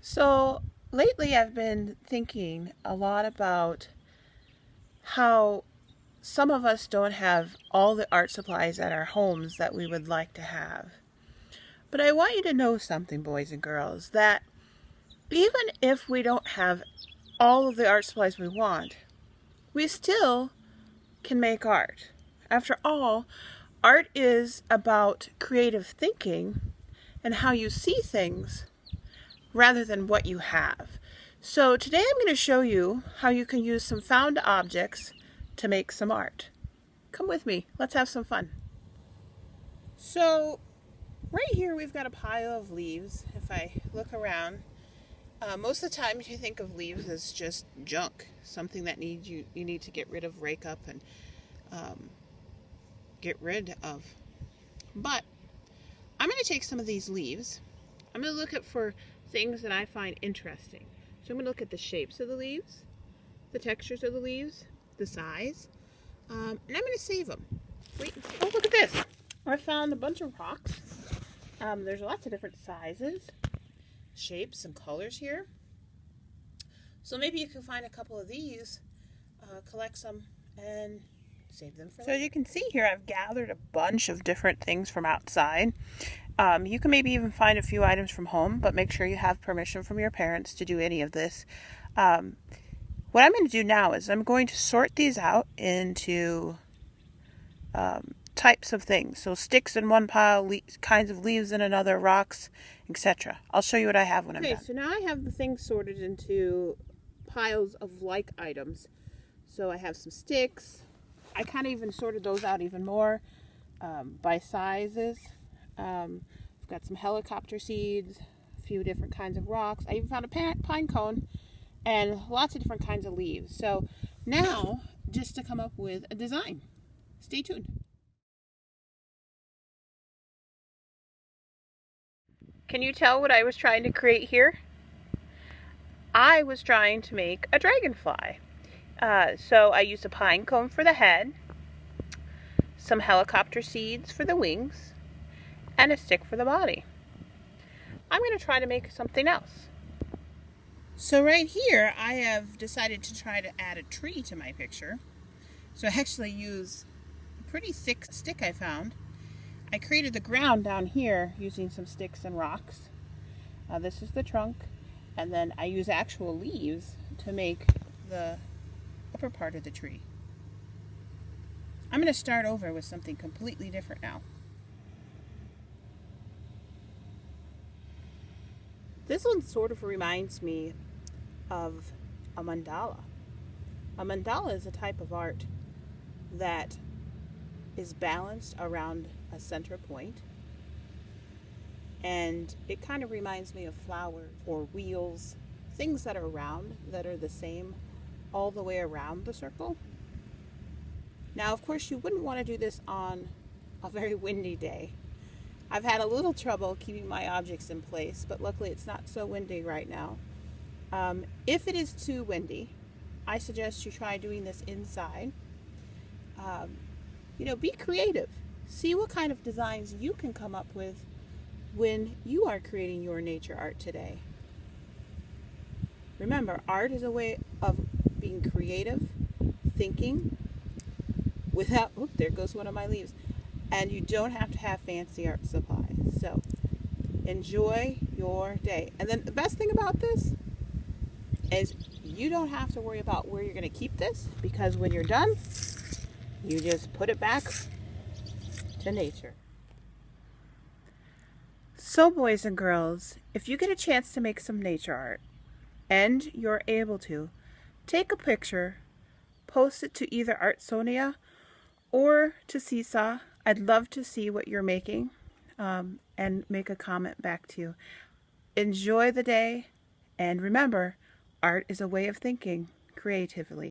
So lately I've been thinking a lot about how some of us don't have all the art supplies at our homes that we would like to have. But I want you to know something, boys and girls, that even if we don't have all of the art supplies we want, we still can make art. After all, art is about creative thinking and how you see things rather than what you have. So today I'm going to show you how you can use some found objects to make some art. Come with me, let's have some fun. So right here we've got a pile of leaves. If I look around, most of the time you think of leaves as just junk, something that you need to get rid of, rake up, and get rid of. But I'm going to take some of these leaves. I'm going to look at for things that I find interesting. So I'm going to look at the shapes of the leaves, the textures of the leaves, the size, and I'm going to save them. Wait and see. Oh, look at this. I found a bunch of rocks. There's lots of different sizes, shapes, and colors here. So maybe you can find a couple of these, collect some, and save them for later. So as you can see here, I've gathered a bunch of different things from outside. You can maybe even find a few items from home, but make sure you have permission from your parents to do any of this. What I'm going to do now is I'm going to sort these out into types of things. So sticks in one pile, kinds of leaves in another, rocks, etc. I'll show you what I have when I'm done. Okay, so now I have the things sorted into piles of like items. So I have some sticks. I kind of even sorted those out even more by sizes. I've got some helicopter seeds, a few different kinds of rocks. I even found a pine cone and lots of different kinds of leaves. So now, just to come up with a design. Stay tuned. Can you tell what I was trying to create here? I was trying to make a dragonfly. So I used a pine cone for the head, some helicopter seeds for the wings, and a stick for the body. I'm going to try to make something else. So right here I have decided to try to add a tree to my picture. So I actually use a pretty thick stick I found. I created the ground down here using some sticks and rocks. This is the trunk, and then I use actual leaves to make the upper part of the tree. I'm going to start over with something completely different now. This one sort of reminds me of a mandala. A mandala is a type of art that is balanced around a center point, and it kind of reminds me of flowers or wheels, things that are round, that are the same all the way around the circle. Now, of course, you wouldn't want to do this on a very windy day. I've had a little trouble keeping my objects in place, but luckily it's not so windy right now. If it is too windy, I suggest you try doing this inside. Be creative. See what kind of designs you can come up with when you are creating your nature art today. Remember, art is a way of being creative, thinking, without, there goes one of my leaves. And you don't have to have fancy art supplies. So enjoy your day. And then the best thing about this is you don't have to worry about where you're going to keep this, because when you're done, you just put it back to nature. So boys and girls, if you get a chance to make some nature art and you're able to, take a picture, post it to either Artsonia or to Seesaw. I'd love to see what you're making and make a comment back to you. Enjoy the day, and remember, art is a way of thinking creatively.